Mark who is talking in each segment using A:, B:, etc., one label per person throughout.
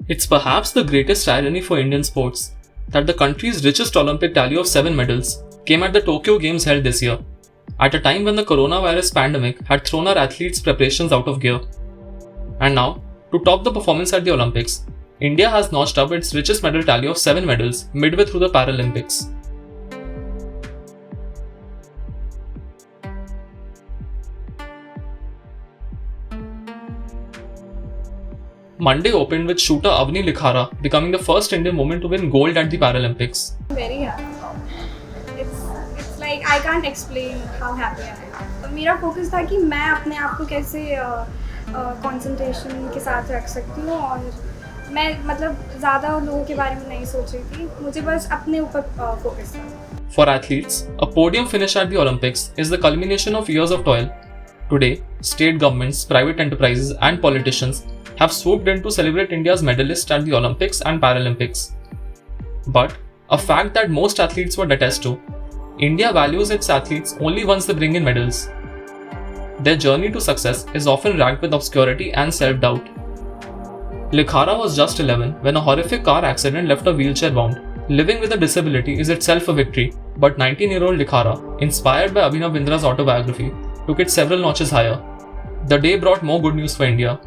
A: It's perhaps the greatest irony for Indian sports that the country's richest Olympic tally of 7 medals came at the Tokyo Games held this year, at a time when the coronavirus pandemic had thrown our athletes' preparations out of gear. And now, to top the performance at the Olympics, India has notched up its richest medal tally of 7 medals midway through the Paralympics. Monday opened with shooter Avni Likhara becoming the first Indian woman to win gold at the Paralympics.
B: I'm very happy. It's like I can't explain how happy I am. मेरा focus था कि मैं अपने आप को कैसे concentration के साथ रख सकती हूँ और मैं मतलब ज़्यादा लोगों के बारे में नहीं सोच रही थी, मुझे बस अपने ऊपर फोकस था.
A: For athletes, a podium finish at the Olympics is the culmination of years of toil. Today, state governments, private enterprises, and politicians have swooped in to celebrate India's medalists at the Olympics and Paralympics. But, a fact that most athletes would attest to, India values its athletes only once they bring in medals. Their journey to success is often racked with obscurity and self-doubt. Likhara was just 11 when a horrific car accident left her wheelchair-bound. Living with a disability is itself a victory, but 19-year-old Likhara, inspired by Abhinav Bindra's autobiography, took it several notches higher. The day brought more good news for India.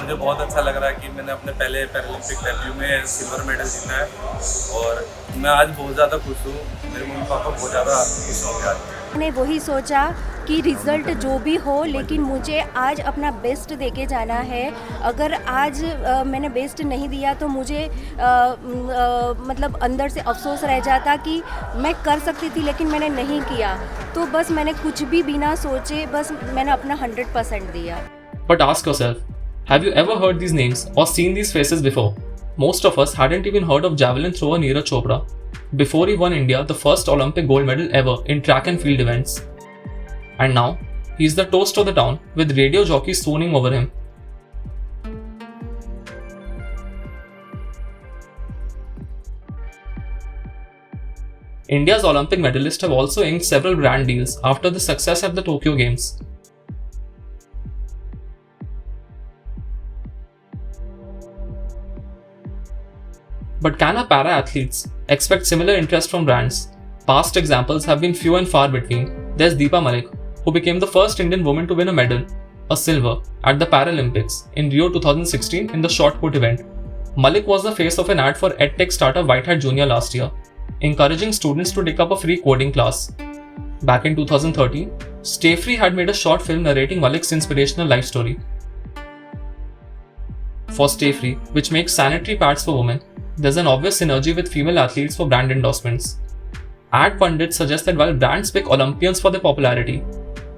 C: मुझे बहुत अच्छा लग रहा है कि मैंने अपने पहले पैरालंपिक डेब्यू में सिल्वर मेडल जीता है और मैं आज बहुत ज़्यादा खुश हूँ. मेरे मम्मी पापा बहुत ज़्यादा खुश होंगे आज.
D: मैंने वही सोचा कि रिज़ल्ट जो भी हो लेकिन मुझे आज अपना बेस्ट देके जाना है. अगर आज मैंने बेस्ट नहीं दिया तो मुझे मतलब अंदर से अफसोस रह जाता कि मैं कर सकती थी लेकिन मैंने नहीं किया. तो बस मैंने कुछ भी बिना सोचे बस मैंने अपना 100% दिया.
A: But ask yourself, have you ever heard these names or seen these faces before? Most of us hadn't even heard of javelin thrower Neeraj Chopra before he won India the first Olympic gold medal ever in track and field events. And now, he's the toast of the town with radio jockeys swooning over him. India's Olympic medalists have also inked several brand deals after the success at the Tokyo Games. But can our para-athletes expect similar interest from brands? Past examples have been few and far between. There's Deepa Malik, who became the first Indian woman to win a medal, a silver, at the Paralympics in Rio 2016 in the shot put event. Malik was the face of an ad for EdTech startup White Hat Junior last year, encouraging students to take up a free coding class. Back in 2013, Stay Free had made a short film narrating Malik's inspirational life story. For Stay Free, which makes sanitary pads for women, there's an obvious synergy with female athletes for brand endorsements. Ad pundits suggest that while brands pick Olympians for their popularity,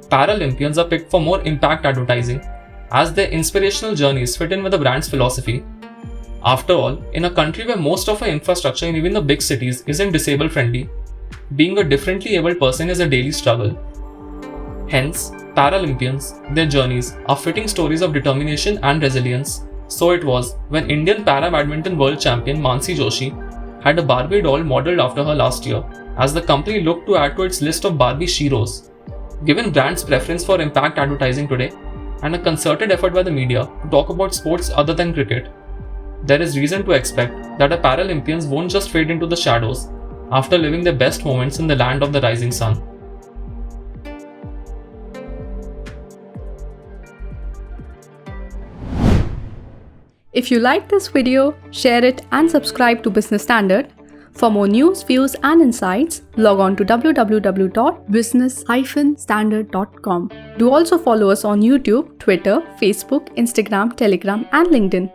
A: Paralympians are picked for more impact advertising, as their inspirational journeys fit in with the brand's philosophy. After all, in a country where most of our infrastructure in even the big cities isn't disabled friendly, being a differently abled person is a daily struggle. Hence, Paralympians, their journeys, are fitting stories of determination and resilience. So it was when Indian para-badminton world champion Mansi Joshi had a Barbie doll modelled after her last year, as the company looked to add to its list of Barbie sheroes. Given brands' preference for impact advertising today, and a concerted effort by the media to talk about sports other than cricket, there is reason to expect that our Paralympians won't just fade into the shadows after living their best moments in the land of the rising sun.
E: If you like this video, share it and subscribe to Business Standard. For more news, views and insights, log on to www.business-standard.com. Do also follow us on YouTube, Twitter, Facebook, Instagram, Telegram and LinkedIn.